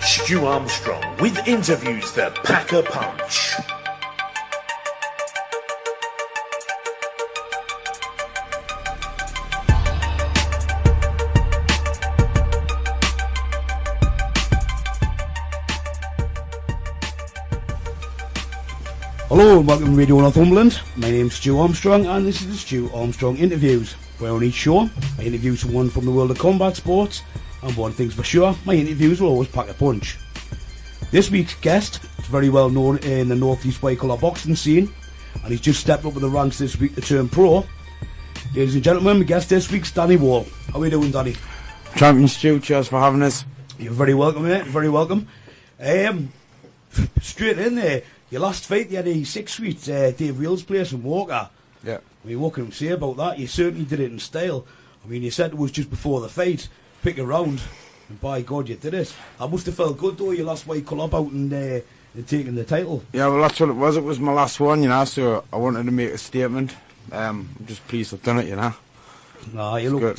Stu Armstrong with interviews that pack a punch. Hello and welcome to Radio Northumberland. My name's Stu Armstrong and this is the Stu Armstrong Interviews, where on each show I interview someone from the world of combat sports, and one thing's for sure, my interviews will always pack a punch. This week's guest is very well known in the North East white collar boxing scene, and he's just stepped up in the ranks this week to turn pro. Ladies and gentlemen, my guest this week's Danny Wall. How are you doing, Danny? Champion Stu, cheers for having us. You're very welcome, mate. Very welcome. Straight in there. Your last fight, you had a 6-week Dave Reel's place in Walker. Yeah. I mean, what can we say about that? You certainly did it in style. I mean, you said it was just before the fight, pick a round, and by God, you did it. I must have felt good, though, your last white colour out and taking the title. Yeah, well, that's what it was. It was my last one, you know, so I wanted to make a statement. I'm just pleased I've done it, you know. Nah, you look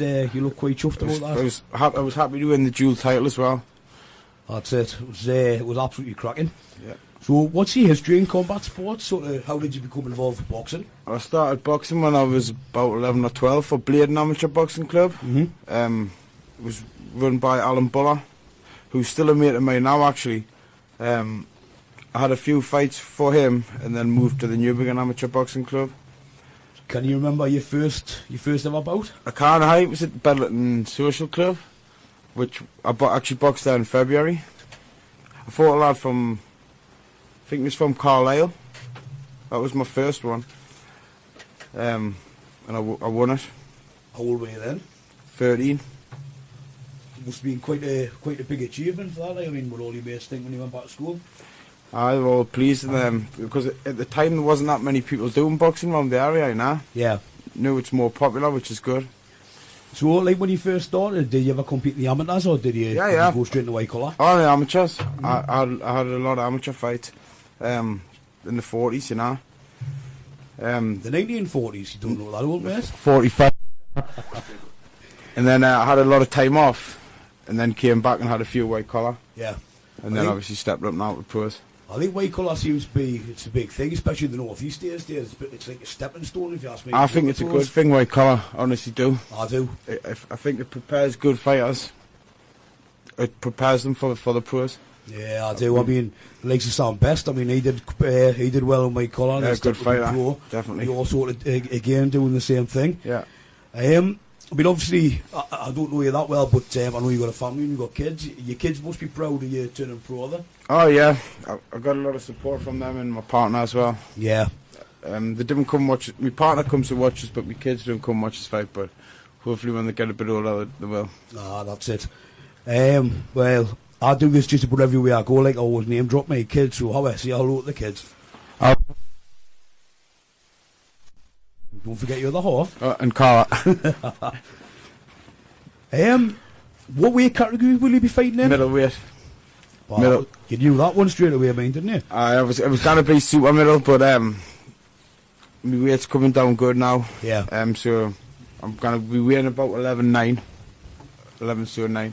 quite chuffed about that. I was happy to win the dual title as well. That's it. It was absolutely cracking. Yeah. So, what's your history in combat sports? Sort of, how did you become involved with boxing? I started boxing when I was about 11 or 12 for Byrne Amateur Boxing Club. Mm-hmm. It was run by Alan Buller, who's still a mate of mine now, actually. I had a few fights for him and then moved to the Newbiggin Amateur Boxing Club. Can you remember your first ever bout? I can't. It was at Bedlington Social Club, which I actually boxed there in February. I fought a lad from, I think it was from Carlisle. That was my first one. And I won it. How old were you then? 13. It must have been quite a big achievement for that. I mean, what all your mates think when you went back to school? I was all pleased with them, because at the time there wasn't that many people doing boxing around the area, you know. Yeah. Now it's more popular, which is good. So, like, when you first started, did you ever compete in the amateurs, or did you go straight into white collar? Oh, the amateurs. I had a lot of amateur fights in the 40s, you know. The 1940s, you don't know that old, mate? 45. And then I had a lot of time off, and then came back and had a few white collar. Yeah. And then obviously stepped up now with pros. I think white collar seems to be, it's a big thing, especially in the North East these days. It's like a stepping stone, if you ask me. I think it's a good thing, white collar, honestly do. I do. I think it prepares good fighters. It prepares them for the pros. Yeah, I do. I mean, the likes of Sam Best, I mean, he did well in white collar. Yeah, good fighter, pro. Definitely. He also, again, doing the same thing. Yeah. I mean, obviously, I don't know you that well, but I know you've got a family and you've got kids. Your kids must be proud of you turning pro, then. Oh, yeah. I got a lot of support from them and my partner as well. Yeah. They didn't come watch. My partner comes to watch us, but my kids don't come watch us fight. But hopefully, when they get a bit older, they will. Ah, that's it. Well, I do this just about everywhere I go. Like, I always name drop my kids. So how I say hello to the kids. Don't forget your other half. And Cara. What weight category will you be fighting in? Middleweight. Well, you knew that one straight away, didn't you? I was going to be super middle, but my weight's coming down good now. Yeah. So I'm going to be weighing about 11.9. 11.9.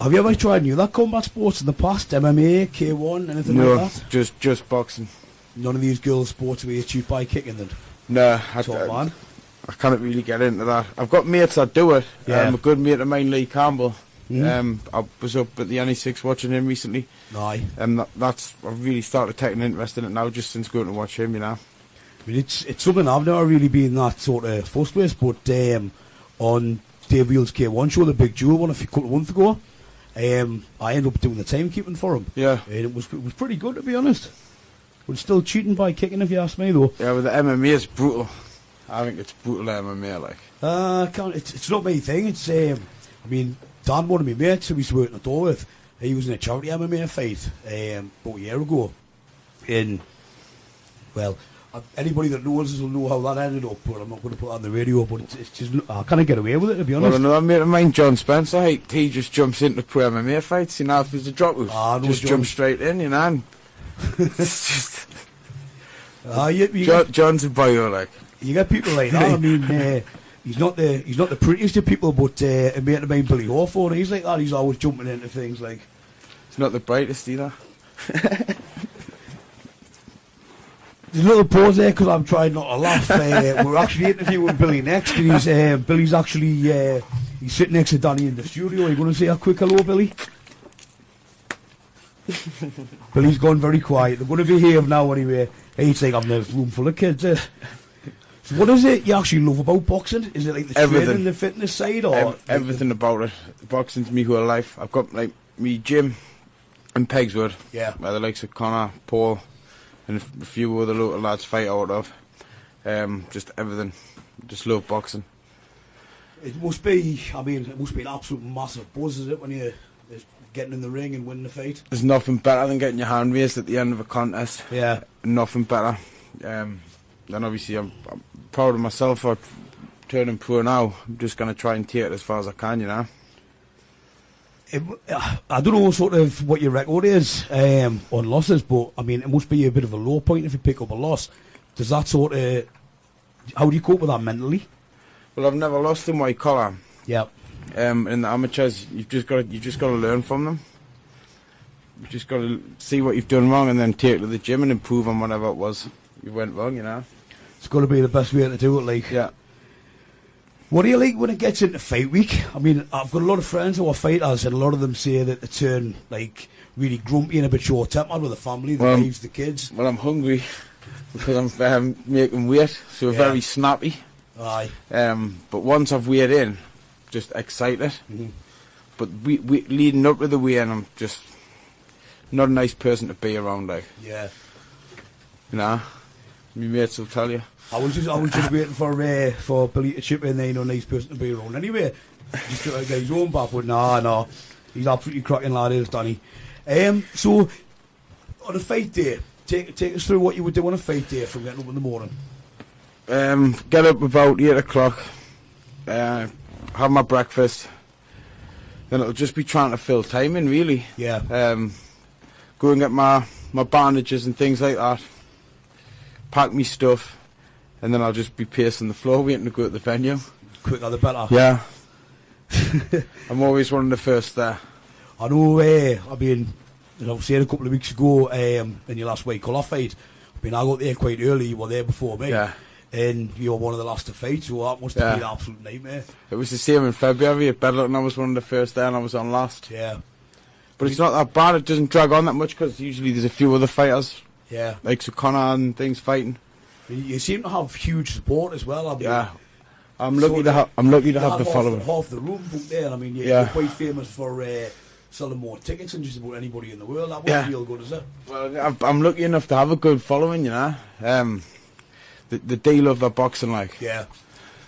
Have you ever tried any other combat sports in the past? MMA, K1, anything like that? No, just boxing. None of these girls' sports where you cheat by kicking them? No, I can't really get into that. I've got mates that do it. Yeah. A good mate of mine, Lee Campbell. Mm. I was up at the NE6 watching him recently. Aye. I've really started taking interest in it now, just since going to watch him, you know. I mean, it's something I've never really been that sort of fussed with, but on Dave Reel's K1 show, the Big Jewel one a couple of months ago, I ended up doing the timekeeping for him. Yeah. And it was pretty good, to be honest. But still cheating by kicking, if you ask me, though. Yeah, but the MMA is brutal. I think it's brutal MMA, like. It's not my thing. It's I mean, Dan, one of my mates who he's working the door with, he was in a charity MMA fight about a year ago. And, well, anybody that knows us will know how that ended up, but I'm not going to put that on the radio, but it's just, I can't get away with it, to be honest. Well, another mate of mine, John Spencer, he just jumps into pro MMA fights, you know, if there's a drop, just jump straight in, you know, and it's just... John's a boy, like. You get people like that, I mean, he's not the prettiest of people, but a mate of mine, Billy Hawthorne, he's like that, he's always jumping into things like... It's not the brightest either. There's a little pause there because I'm trying not to laugh. We're actually interviewing Billy next, and Billy's actually he's sitting next to Danny in the studio. Are you going to say a quick hello, Billy? Billy's gone very quiet. They're going to behave now anyway. He's like, I'm in a room full of kids. So what is it you actually love about boxing? Is it like the training, the fitness side, or everything about it? Boxing's me whole life. I've got like me gym in Pegswood, where the likes of Connor, Paul, and a few other local lads fight out of. Just everything. Just love boxing. It must be. I mean, it must be an absolute massive buzz, is it, when you're getting in the ring and winning the fight? There's nothing better than getting your hand raised at the end of a contest. Yeah. Nothing better. Then obviously I'm proud of myself for turning pro now. I'm just going to try and take it as far as I can, you know. I don't know sort of what your record is on losses, but I mean, it must be a bit of a low point if you pick up a loss. Does that sort of... How do you cope with that mentally? Well, I've never lost in white collar. Yeah. In the amateurs, you've just got to learn from them. You've just got to see what you've done wrong and then take it to the gym and improve on whatever it was you went wrong, you know. It's got to be the best way to do it, like. Yeah. What do you like when it gets into fight week? I mean, I've got a lot of friends who are fighters, and a lot of them say that they turn like really grumpy and a bit short-tempered with the family, the wives, the kids. Well, I'm hungry because I'm making weight, so very snappy. Aye. But once I've weighed in, just excited. But we leading up to the weigh-in, I'm just not a nice person to be around, like. Yeah. You know, my mates will tell you. I was just waiting for Billy to chip in there, a nice person to be around. Anyway, just to get his own back, but no, he's absolutely cracking lad, is Danny. So, on a fight day, take us through what you would do on a fight day from getting up in the morning. Get up about 8 o'clock, have my breakfast, then it'll just be trying to fill time in, really. Yeah. Go and get my bandages and things like that, pack me stuff, and then I'll just be pacing the floor waiting to go to the venue. Quicker the better. Yeah. I'm always one of the first there. I know, I mean, I was saying a couple of weeks ago, in your last white collar fight, I mean, I got there quite early, you were there before me. Yeah. And you were one of the last to fight, so that must have been an absolute nightmare. It was the same in February at Bedlington. I was one of the first there and I was on last. Yeah. But it's not that bad, it doesn't drag on that much because usually there's a few other fighters. Yeah. Like Connor and things fighting. You seem to have huge support as well. I mean, yeah. I'm lucky to have the following. Half the room booked there. I mean, you're quite famous for selling more tickets than just about anybody in the world. That must feel good, is it? Well, I'm lucky enough to have a good following, you know. The deal of the boxing, like. Yeah.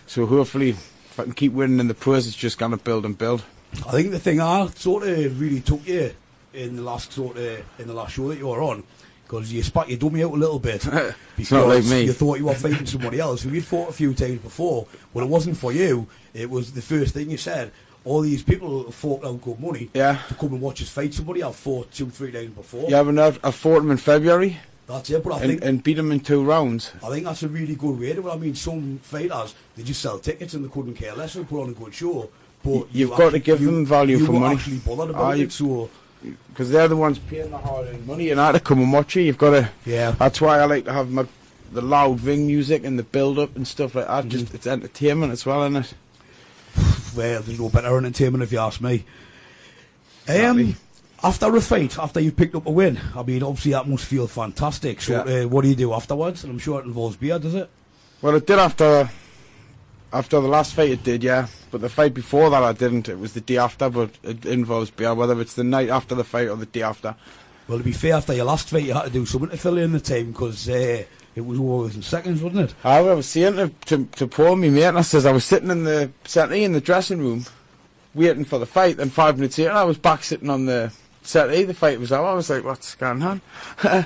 So hopefully, if I can keep winning in the pros, it's just going to build and build. I think the thing I sort of really took you in the last show that you were on, because you spat your dummy out a little bit because not like me. You thought you were fighting somebody else. We'd fought a few times before, but it wasn't for you. It was the first thing you said. All these people fought out good money to come and watch us fight somebody I've fought 2-3 times before. Yeah, but I fought him in February. That's it, but I think... And beat him in 2 rounds. I think that's a really good way to do it. I mean, some fighters, they just sell tickets and they couldn't care less and put on a good show. But you've got to give them value for money. You actually bothered about it, so... Because they're the ones paying the hard-earned money, and I to come and watch you. You've got to... Yeah. That's why I like to have the loud ring music and the build-up and stuff like that. Just it's entertainment as well, isn't it? Well, there's no better entertainment if you ask me. After a fight, after you've picked up a win, I mean, obviously that must feel fantastic. So what do you do afterwards? And I'm sure it involves beer, does it? Well, it did after the last fight, it did, yeah. But the fight before that, I didn't. It was the day after, but it involves beer, whether it's the night after the fight or the day after. Well, to be fair, after your last fight, you had to do something to fill in the time, because it was always in seconds, wasn't it? I was saying to Paul, my mate, and I says I was sitting in the settee in the dressing room, waiting for the fight, and 5 minutes later, I was back sitting on the settee. The fight was over. I was like, what's going on? I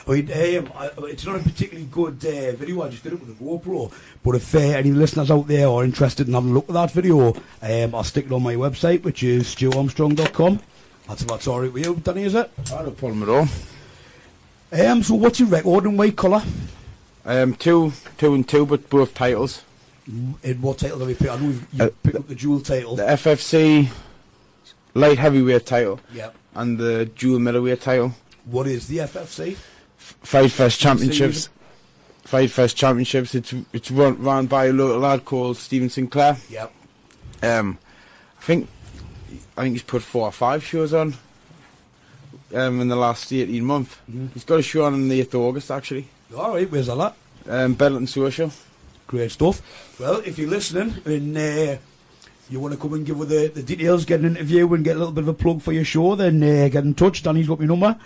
mean, it's not a particularly good video. I just did it with a GoPro. But if any listeners out there are interested in having a look at that video, I'll stick it on my website, which is stuarmstrong.com. That's about sorry with you, Danny, is it? No problem at all. So what's your record in white collar? 2-2, but both titles. In what title have you picked? I know you picked up the dual title. The FFC light heavyweight title Yep. and the dual middleweight title. What is the FFC? Fight Fest Championships. Fight Fest Championships. It's run by a local lad called Stephen Sinclair. Yep. I think he's put 4 or 5 shows on in the last 18 months. He's got a show on the 8th of August actually. All right, where's that at? Bedlington Social. Great stuff. Well, if you're listening and you want to come and give her the details, get an interview and get a little bit of a plug for your show, then get in touch. Danny's got my number.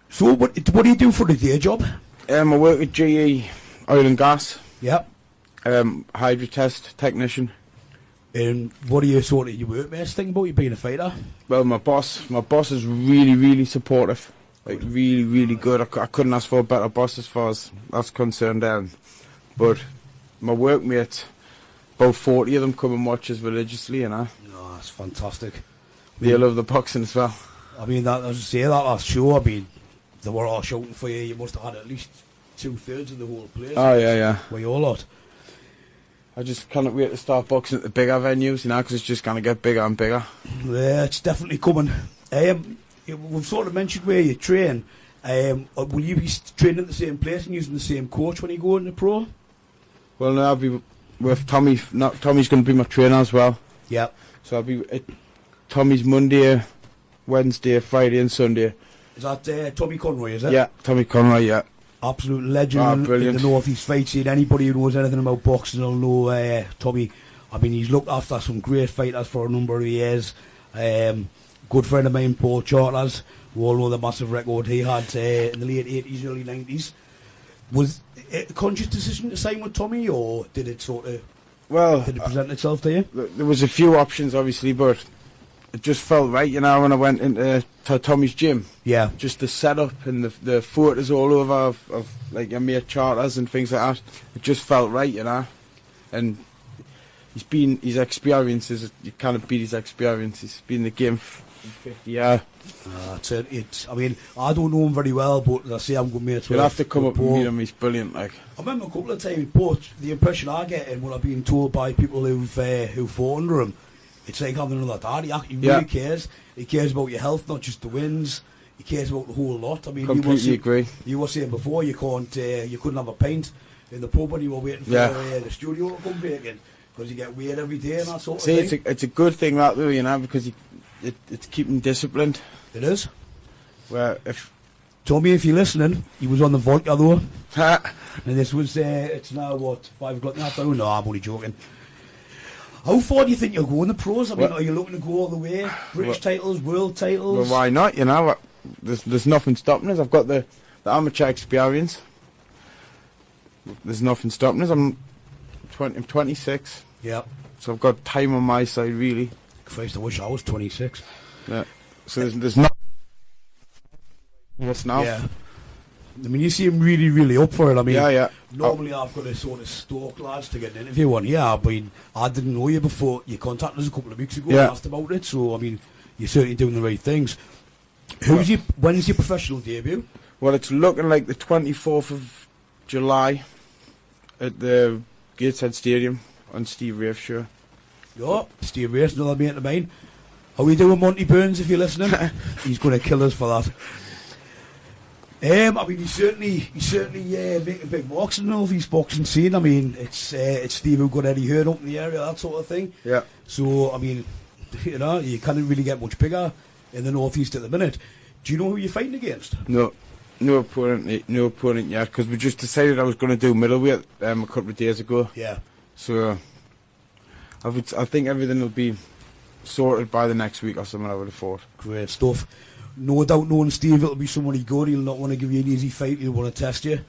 So what do you do for a day job? I work at GE Oil and Gas. Yep. Hydro test technician. And what do you sort of your workmates think about you being a fighter? Well, my boss is really, really supportive. Like, really, really good. I couldn't ask for a better boss as far as that's concerned. But my workmates, about 40 of them come and watch us religiously, you know. No, that's fantastic. They love the boxing as well. I mean, that, as I say, that last show, I mean, they were all shouting for you. You must have had at least 2/3 of the whole place. Oh, yeah. For your lot. I just cannot wait to start boxing at the bigger venues, you know, because it's just going to get bigger and bigger. Yeah, it's definitely coming. We've sort of mentioned where you train. Will you be training at the same place and using the same coach when you go into pro? Well, no, I'll be with Tommy. Tommy's going to be my trainer as well. Yeah. So I'll be at Tommy's Monday, Wednesday, Friday and Sunday. Is that Tommy Conroy, is it? Yeah, Tommy Conroy, yeah. Absolute legend in the North East fight scene. Anybody who knows anything about boxing will know Tommy. I mean, he's looked after some great fighters for a number of years. Good friend of mine, Paul Charters. We all know the massive record he had in the late 80s, early 90s. Was it a conscious decision to sign with Tommy, or did it present itself to you? There was a few options, obviously, but it just felt right, you know, when I went into Tommy's gym. Yeah. Just the setup and the photos all over of like your mate Charters and things like that. It just felt right, you know. And his experiences, you can't beat his experience. He's been in the game for 50 years. That's it. I mean, I don't know him very well, but as I say, I'm good mates with him. You'll have to come up and meet him. He's brilliant. Like, I remember a couple of times, but the impression I get, and what I've been told by people who fought under him, it's like having another dad. He really cares. He cares about your health, not just the wins. He cares about the whole lot. I mean, completely agree. You were saying before you couldn't have a pint in the pub when you were waiting for the studio to come vacant because you get weird every day and that sort of thing. It's a good thing that though, you know, because it's keeping disciplined. It is. Where Tommy, if you're listening, he was on the vodka though. And this was it's now what, 5 o'clock in the afternoon? No, I'm only joking. How far do you think you'll go in the pros? I mean, are you looking to go all the way? British titles, world titles? Well, why not? You know, there's nothing stopping us. I've got the amateur experience. There's nothing stopping us. I'm 26. Yeah. So I've got time on my side, really. Christ, I wish I was 26. Yeah. So there's not. What's now? Yeah. I mean, you seem really, really up for it. I mean, normally I've got to sort of stalk lads to get an interview on. Yeah, I mean, I didn't know you before. You contacted us a couple of weeks ago and asked about it. So, I mean, you're certainly doing the right things. When's your professional debut? Well, it's looking like the 24th of July at the Gateshead Stadium on Steve Rafe's show. Yeah, Steve Rafe, another mate of mine. How are we doing, Monty Burns, if you're listening? He's going to kill us for that. I mean, he's certainly making big marks in the North East boxing scene. I mean, it's Steve who got Eddie Hearn up in the area, that sort of thing. Yeah. So, I mean, you know, you can't really get much bigger in the North East at the minute. Do you know who you're fighting against? No opponent yet, because we just decided I was going to do middleweight a couple of days ago. Yeah. So, I think everything will be sorted by the next week or something, I would have thought. Great stuff. No doubt knowing Steve, it'll be somebody good. He'll not want to give you an easy fight. He'll want to test you.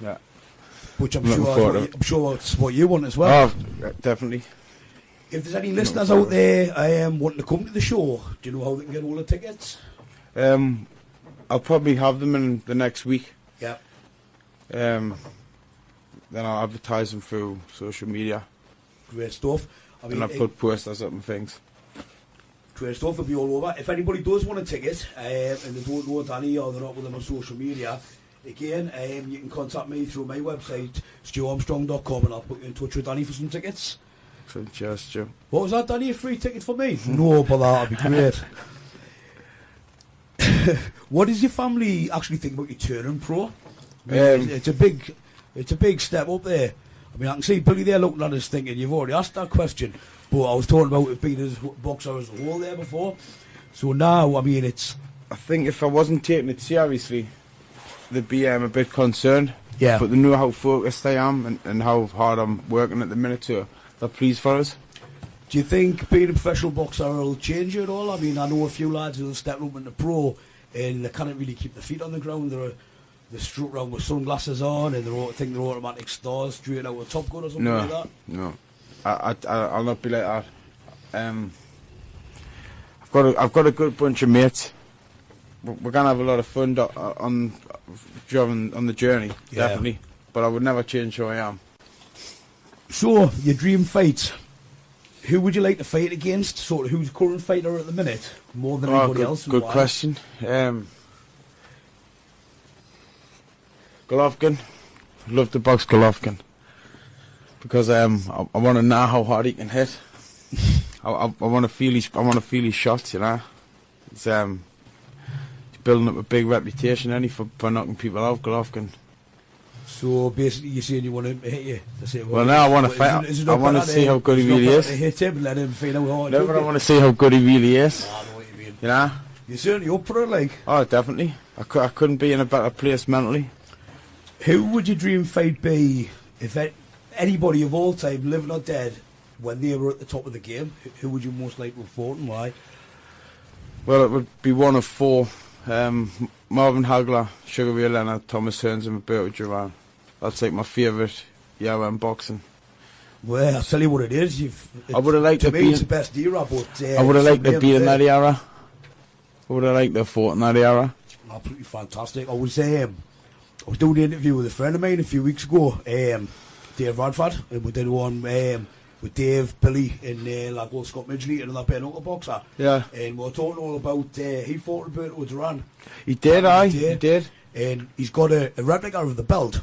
Yeah. Which I'm sure that's what you want as well. Oh, definitely. If there's any listeners out there wanting to come to the show, do you know how they can get all the tickets? I'll probably have them in the next week. Yeah. Then I'll advertise them through social media. Great stuff. I mean, and I'll put posters up and things. Great stuff, will be all over. If anybody does want a ticket and they don't know Danny or they're not with him on social media, again, you can contact me through my website, stuarmstrong.com, and I'll put you in touch with Danny for some tickets. Excellent, cheers, Stu. What was that, Danny? A free ticket for me? No, but that'd be great. What does your family actually think about you turning pro? I mean, it's a big step up there. I mean, I can see Billy there looking at us thinking, you've already asked that question, but I was talking about it being as boxer as a whole there before. So now, I mean, it's... I think if I wasn't taking it seriously, they'd be a bit concerned. Yeah. But they know how focused I am and how hard I'm working at the minute, so they're pleased for us. Do you think being a professional boxer will change you at all? I mean, I know a few lads who step up into pro and they can't really keep their feet on the ground. They're strut around with sunglasses on and they think they're automatic stars straight out of Top Gun or something like that. No, I'll not be like that. I've got a good bunch of mates. We're gonna have a lot of fun on the journey, definitely. But I would never change who I am. So, your dream fight. Who would you like to fight against? Sort of who's current fighter at the minute? More than anybody else? Good question. Golovkin. I'd love to box Golovkin. Because I want to know how hard he can hit. I want to feel his shots, you know. He's building up a big reputation, ain't he, for knocking people out, Golovkin. So basically, you're saying you want him to hit you? To say, well, now I want to fight. I want to see how good he really is. To hit him and let him feel how hard. Never, I want to see how good he really is. I know what you mean. You know? You're certainly up for it, like. Oh, definitely. I couldn't be in a better place mentally. Who would your dream fight be if anybody of all time, living or dead, when they were at the top of the game? Who would you most like to have fought and why? Well, it would be one of four. Marvin Hagler, Sugar Ray Leonard, Thomas Hearns and Roberto Duran. That's like my favourite in boxing. Well, I'll tell you what it is. I would have liked to be it's the best era, but I would have liked to be in that era. I would have liked to have fought in that era. Absolutely fantastic. I was doing an interview with a friend of mine a few weeks ago, Dave Radford, and we did one with Dave, Billy, and like old Scott Midgley, and another bare knuckle boxer. Yeah. And we were talking all about he fought Roberto Duran. He did, he did. And he's got a replica of the belt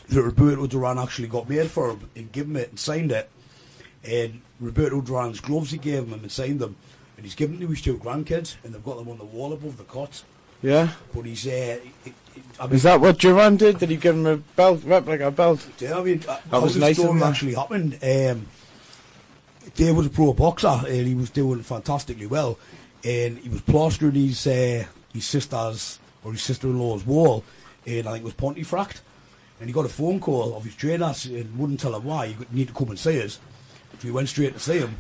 that Roberto Duran actually got made for him and given it and signed it. And Roberto Duran's gloves he gave him and signed them. And he's given them to his two grandkids and they've got them on the wall above the cot. Yeah. But he's is that what Duran did? Did he give him a belt, replica belt? Yeah, I mean, that was nice. Story actually happened. Dave was a pro boxer and he was doing fantastically well. And he was plastering his sister's or his sister-in-law's wall, and I think it was Pontefract. And he got a phone call of his trainer and wouldn't tell him why. You need to come and see us. So he went straight to see him.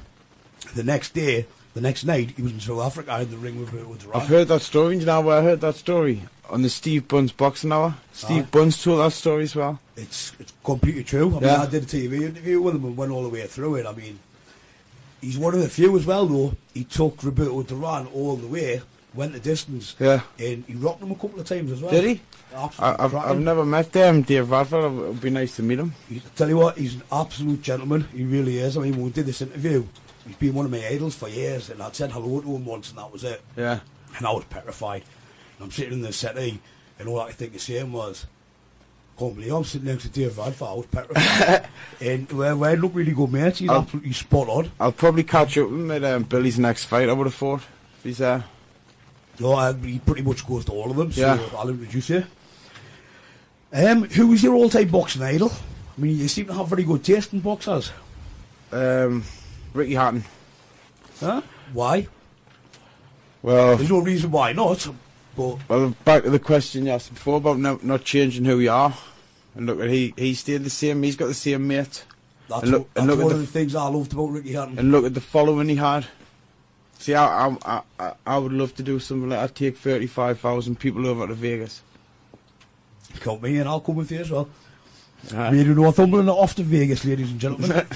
The next night, he was in South Africa in the ring with Duran. I've heard that story. You know where I heard that story? On the Steve Bunn's Boxing Hour. Steve Bunn's told that story as well. It's completely true. I mean, I did a TV interview with him and went all the way through it. I mean, he's one of the few as well, though. He took Roberto Duran all the way, went the distance, and he rocked him a couple of times as well. Did he? I've never met Dave Radford. It would be nice to meet him. I tell you what, he's an absolute gentleman. He really is. I mean, when we did this interview, he's been one of my idols for years, and I'd said hello to him once, and that was it. Yeah. And I was petrified. And I'm sitting in the settee, and all I could think of saying was, can't believe I'm sitting next to Dave Radford. I was petrified. And we look really good, mate. He's absolutely spot on. I'll probably catch up with him at Billy's next fight, I would have thought, if he's there. No, he pretty much goes to all of them, so I'll introduce you. Who is your all-time boxing idol? I mean, you seem to have very good taste in boxers. Ricky Hatton. Huh? Why? Well, there's no reason why not. But well, back to the question you asked before about not changing who we are. And look, he stayed the same. He's got the same mate. That's one of the things I loved about Ricky Hatton. And look at the following he had. See, I would love to do something like that. Take 35,000 people over to Vegas. Count me in, I'll come with you as well. Radio Northumberland off to Vegas, ladies and gentlemen.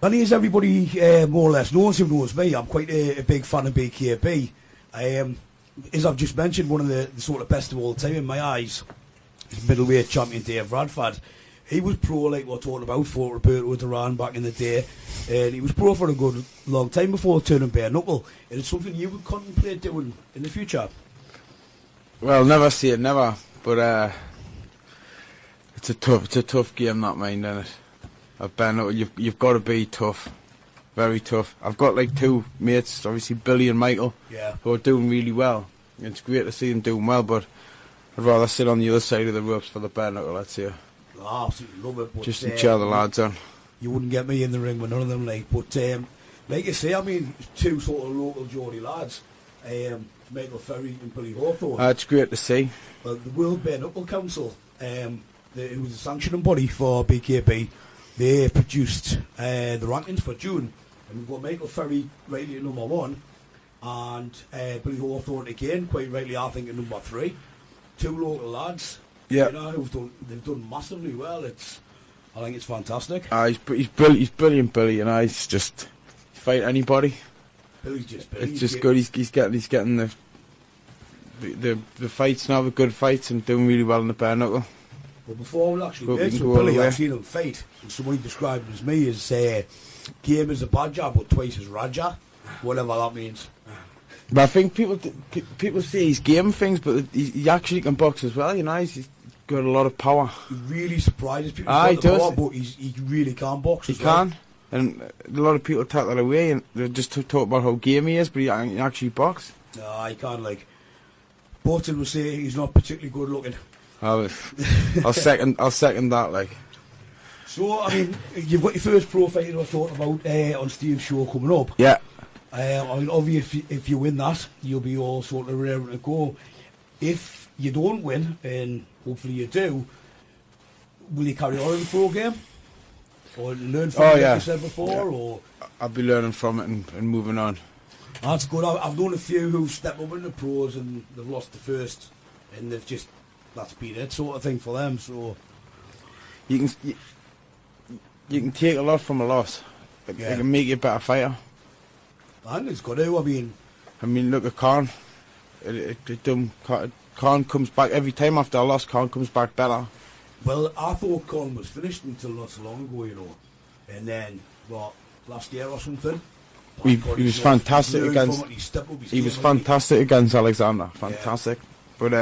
And as everybody more or less knows who knows me, I'm quite a big fan of BKB. As I've just mentioned, one of the sort of best of all time in my eyes is middleweight champion Dave Radford. He was pro, like we're talking about, for Roberto Duran back in the day, and he was pro for a good long time before turning bare knuckle. And it's something you would contemplate doing in the future. Well, never say it, never. But it's a tough game, that mind, isn't it? Bare knuckle, you've got to be tough. very tough. I've got like two mates, obviously Billy and Michael, Yeah. who are doing really well. It's great to see them doing well, but I'd rather sit on the other side of the ropes for the bare knuckle, let's say. I absolutely love it. But, Just to cheer the lads on. You wouldn't get me in the ring with none of them, like. But like you say, I mean, two sort of local Geordie lads, Michael Ferry and Billy Hawthorne. It's great to see. Well, the World Bare Knuckle Council, it was a sanctioning body for BKB. They produced the rankings for June, and we've got Michael Ferry rightly at number 1, and Billy Hawthorne again, quite rightly, I think, at number 3. Two local lads, Yeah. you know, they've done massively well. I think it's fantastic. He's brilliant, Billy, and he's just fight anybody. Billy's just Billy. It's just good. He's getting the fights now, the good fights, and doing really well in the bare knuckle. But before we actually But we get can to go all Billy, the way. I've seen him fight, and somebody described it as me as game as a badger, but twice as Raja, whatever that means. But I think people say he's game things, but he actually can box as well. You know, he's got a lot of power. He really surprises people. He He's got the does. power, but he really can box. He as well. can, and a lot of people take that away, and they just talk about how game he is, but he actually box. No, he can't. Like Bolton will say, he's not particularly good looking. I'll second that. Like, So I mean, you've got your first pro fight you were talking about on Steve's show coming up. yeah. I mean, obviously, if you win that, you'll be all sort of raring to go. If you don't win, and hopefully you do, will you carry on in the pro game? Or learn from it, like you said before? Yeah. Or I'll be learning from it and moving on. that's good. I've known a few who step up in the pros and they've lost the first, and they've just, that's been it sort of thing for them. So You can take a lot from a loss. It can make you a better fighter. I think it's got to. I mean, look at Khan. Khan comes back every time after a loss. Khan comes back better. Well, I thought Con was finished until not so long ago, you know. And then, last year or something? He was fantastic against. He was fantastic against Alexander. Fantastic. Yeah. But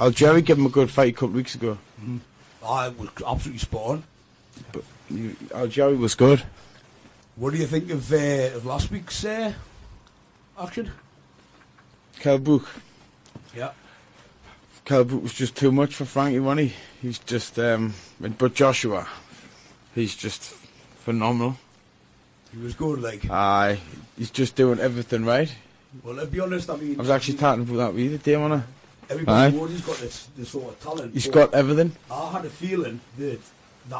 Algeria gave him a good fight a couple of weeks ago. Mm-hmm. I was absolutely spot on. But Algeria was good. What do you think of last week's action? Kelbrook. Yeah. Kelbrook was just too much for Frankie, wasn't he? He's just. But Joshua, he's just phenomenal. He was good, like. Aye, he's just doing everything right. Well, to be honest, I mean, I was actually talking about that with you today, wasn't I? everybody knows he's got this sort of talent. He's but got everything. I had a feeling that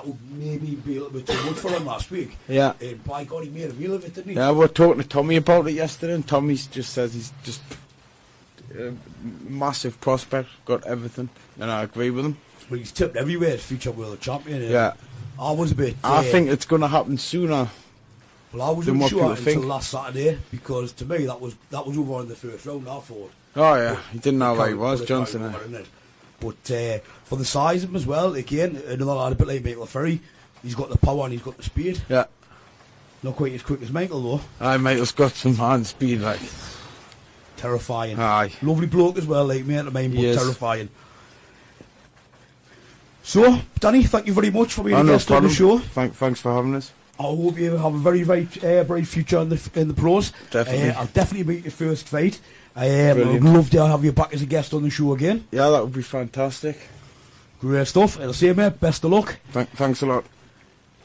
would maybe be a little bit too much for him last week. Yeah. And by God, he made a meal of it, didn't he? Yeah, we were talking to Tommy about it yesterday, and Tommy just says he's just a massive prospect, got everything, and I agree with him. Well, he's tipped everywhere as future world champion. Yeah. I was a bit. I think it's going to happen sooner. Well, I wasn't sure until last Saturday, because to me that was over in the first round. I thought. Oh yeah, he didn't know where he was, Johnson. But for the size of him as well, again, another lad a bit like Michael Ferry, he's got the power and he's got the speed. Yeah. Not quite as quick as Michael though. Aye, Michael's got some hand speed, like. Terrifying. Aye. Lovely bloke as well, like mate of mine, but Yes. terrifying. So, Danny, thank you very much for being a guest on the show. Thanks for having us. I hope you have a very, very bright future in the pros. Definitely. I'll definitely make your first fight. I'd Brilliant. love to have you back as a guest on the show again. Yeah, that would be fantastic. Great stuff. I'll say, mate, best of luck. Thanks a lot.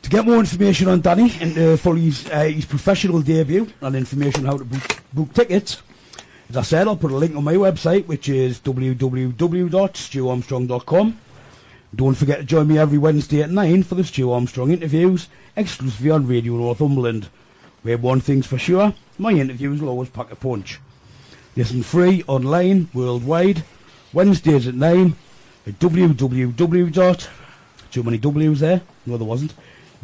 To get more information on Danny and for his professional debut and information on how to book tickets, as I said, I'll put a link on my website, which is www.stuarmstrong.com. Don't forget to join me every Wednesday at 9 for the Stu Armstrong interviews, exclusively on Radio Northumberland, where one thing's for sure, my interviews will always pack a punch. Listen free, online, worldwide, Wednesdays at 9 at www. Too many W's there? No, there wasn't.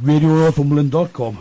RadioNorthumberland.com.